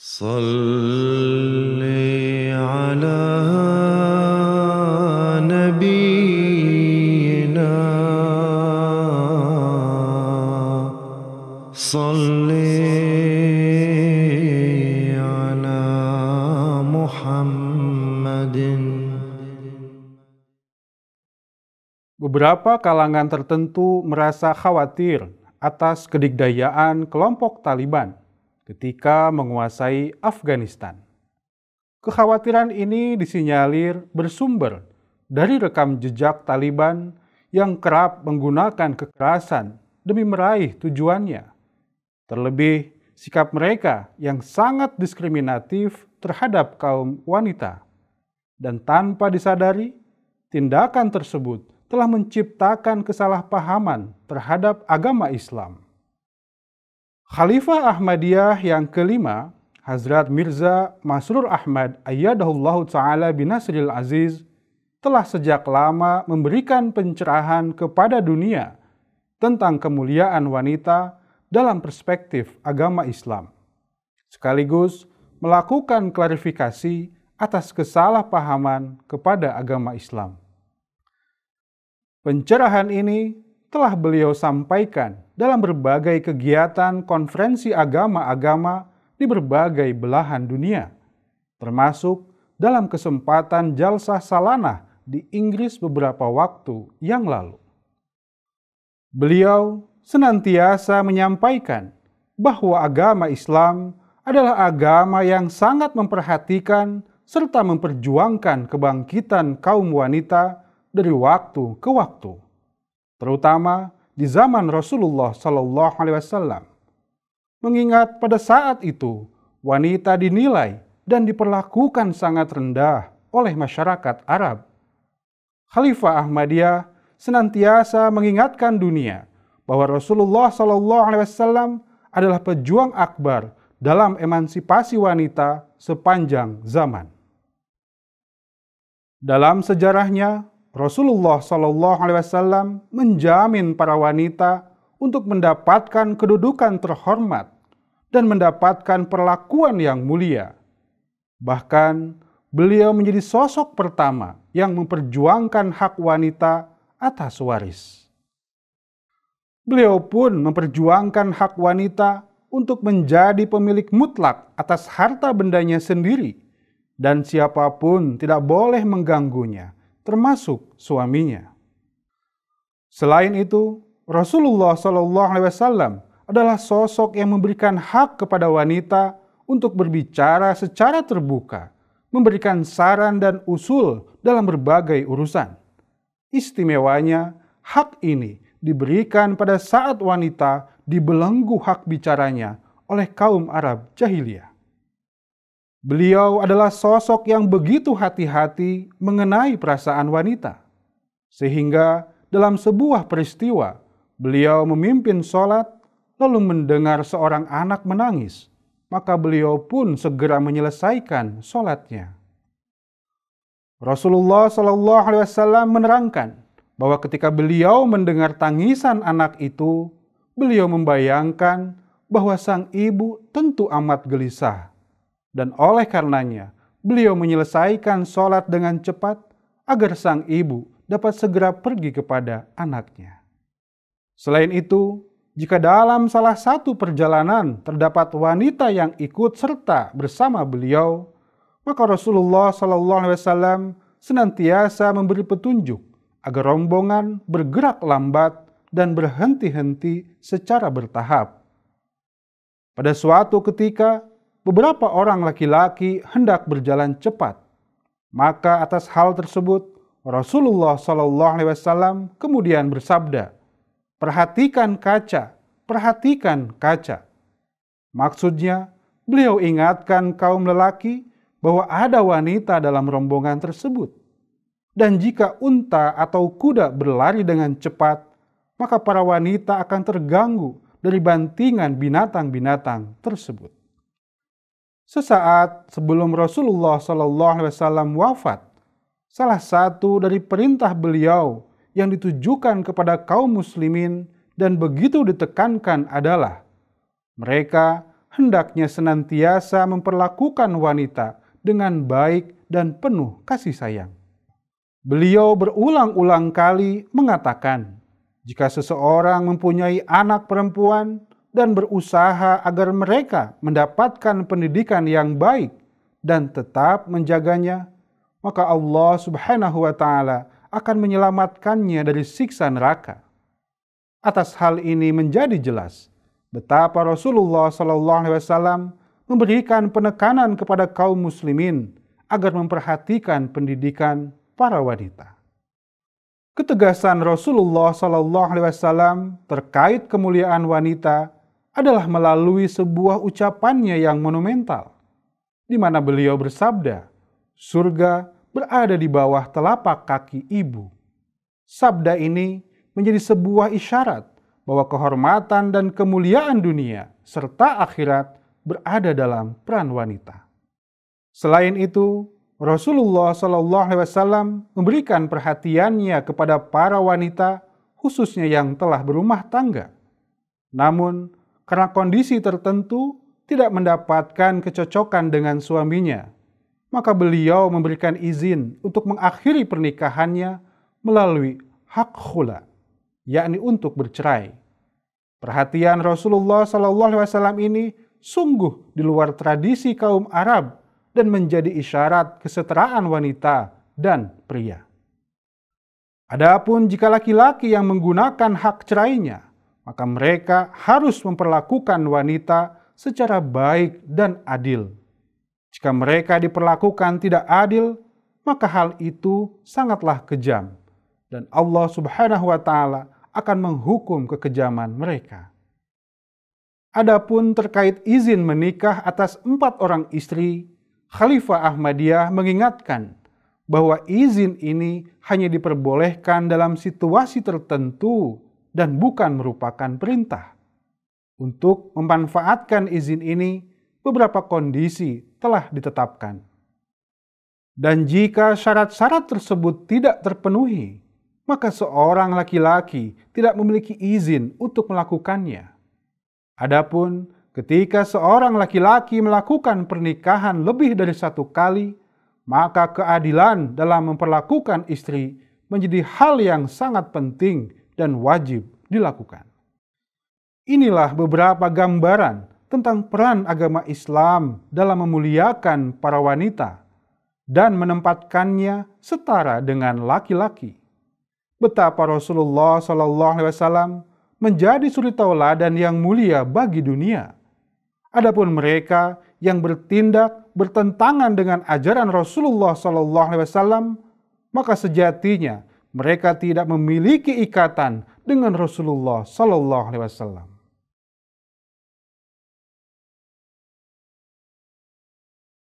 صل على نبينا صل على محمد. Beberapa kalangan tertentu merasa khawatir atas kedikdayaan kelompok Taliban ketika menguasai Afghanistan. Kekhawatiran ini disinyalir bersumber dari rekam jejak Taliban yang kerap menggunakan kekerasan demi meraih tujuannya. Terlebih sikap mereka yang sangat diskriminatif terhadap kaum wanita. Dan tanpa disadari, tindakan tersebut telah menciptakan kesalahpahaman terhadap agama Islam. Khalifah Ahmadiyah yang kelima, Hazrat Mirza Masroor Ahmad Ayyadahullahu Ta'ala binasril aziz, telah sejak lama memberikan pencerahan kepada dunia tentang kemuliaan wanita dalam perspektif agama Islam, sekaligus melakukan klarifikasi atas kesalahpahaman kepada agama Islam. Pencerahan ini telah beliau sampaikan dalam berbagai kegiatan konferensi agama-agama di berbagai belahan dunia, termasuk dalam kesempatan Jalsah Salanah di Inggris beberapa waktu yang lalu. Beliau senantiasa menyampaikan bahwa agama Islam adalah agama yang sangat memperhatikan serta memperjuangkan kebangkitan kaum wanita dari waktu ke waktu, terutama di zaman Rasulullah SAW. Mengingat pada saat itu wanita dinilai dan diperlakukan sangat rendah oleh masyarakat Arab. Khalifah Ahmadiyah senantiasa mengingatkan dunia bahwa Rasulullah SAW adalah pejuang akbar dalam emansipasi wanita sepanjang zaman. Dalam sejarahnya, Rasulullah SAW menjamin para wanita untuk mendapatkan kedudukan terhormat dan mendapatkan perlakuan yang mulia. Bahkan, beliau menjadi sosok pertama yang memperjuangkan hak wanita atas waris. Beliau pun memperjuangkan hak wanita untuk menjadi pemilik mutlak atas harta bendanya sendiri, dan siapapun tidak boleh mengganggunya, termasuk suaminya. Selain itu, Rasulullah SAW adalah sosok yang memberikan hak kepada wanita untuk berbicara secara terbuka, memberikan saran dan usul dalam berbagai urusan. Istimewanya, hak ini diberikan pada saat wanita dibelenggu hak bicaranya oleh kaum Arab jahiliyah. Beliau adalah sosok yang begitu hati-hati mengenai perasaan wanita, sehingga dalam sebuah peristiwa, beliau memimpin sholat lalu mendengar seorang anak menangis, maka beliau pun segera menyelesaikan sholatnya. Rasulullah SAW menerangkan bahwa ketika beliau mendengar tangisan anak itu, beliau membayangkan bahwa sang ibu tentu amat gelisah. Dan oleh karenanya, beliau menyelesaikan sholat dengan cepat agar sang ibu dapat segera pergi kepada anaknya. Selain itu, jika dalam salah satu perjalanan terdapat wanita yang ikut serta bersama beliau, maka Rasulullah SAW senantiasa memberi petunjuk agar rombongan bergerak lambat dan berhenti-henti secara bertahap. Pada suatu ketika, beberapa orang laki-laki hendak berjalan cepat. Maka atas hal tersebut, Rasulullah SAW kemudian bersabda, "Perhatikan kaca, perhatikan kaca." Maksudnya, beliau ingatkan kaum lelaki bahwa ada wanita dalam rombongan tersebut. Dan jika unta atau kuda berlari dengan cepat, maka para wanita akan terganggu dari bantingan binatang-binatang tersebut. Sesaat sebelum Rasulullah SAW wafat, salah satu dari perintah beliau yang ditujukan kepada kaum muslimin dan begitu ditekankan adalah mereka hendaknya senantiasa memperlakukan wanita dengan baik dan penuh kasih sayang. Beliau berulang-ulang kali mengatakan, jika seseorang mempunyai anak perempuan dan berusaha agar mereka mendapatkan pendidikan yang baik dan tetap menjaganya, maka Allah Subhanahu wa Ta'ala akan menyelamatkannya dari siksa neraka. Atas hal ini menjadi jelas betapa Rasulullah SAW memberikan penekanan kepada kaum muslimin agar memperhatikan pendidikan para wanita. Ketegasan Rasulullah SAW terkait kemuliaan wanita adalah melalui sebuah ucapannya yang monumental, di mana beliau bersabda, surga berada di bawah telapak kaki ibu. Sabda ini menjadi sebuah isyarat bahwa kehormatan dan kemuliaan dunia serta akhirat berada dalam peran wanita. Selain itu, Rasulullah SAW memberikan perhatiannya kepada para wanita, khususnya yang telah berumah tangga. Namun, karena kondisi tertentu tidak mendapatkan kecocokan dengan suaminya, maka beliau memberikan izin untuk mengakhiri pernikahannya melalui hak khula, yakni untuk bercerai. Perhatian Rasulullah SAW ini sungguh di luar tradisi kaum Arab dan menjadi isyarat kesetaraan wanita dan pria. Adapun jika laki-laki yang menggunakan hak cerainya, maka mereka harus memperlakukan wanita secara baik dan adil. Jika mereka diperlakukan tidak adil, maka hal itu sangatlah kejam, dan Allah Subhanahu wa Ta'ala akan menghukum kekejaman mereka. Adapun terkait izin menikah atas 4 orang istri, Khalifah Ahmadiyah mengingatkan bahwa izin ini hanya diperbolehkan dalam situasi tertentu dan bukan merupakan perintah. Untuk memanfaatkan izin ini, beberapa kondisi telah ditetapkan. Dan jika syarat-syarat tersebut tidak terpenuhi, maka seorang laki-laki tidak memiliki izin untuk melakukannya. Adapun ketika seorang laki-laki melakukan pernikahan lebih dari 1 kali, maka keadilan dalam memperlakukan istri menjadi hal yang sangat penting dan wajib dilakukan. Inilah beberapa gambaran tentang peran agama Islam dalam memuliakan para wanita dan menempatkannya setara dengan laki-laki. Betapa Rasulullah SAW menjadi suri tauladan yang mulia bagi dunia. Adapun mereka yang bertindak bertentangan dengan ajaran Rasulullah SAW, maka sejatinya mereka tidak memiliki ikatan dengan Rasulullah SAW.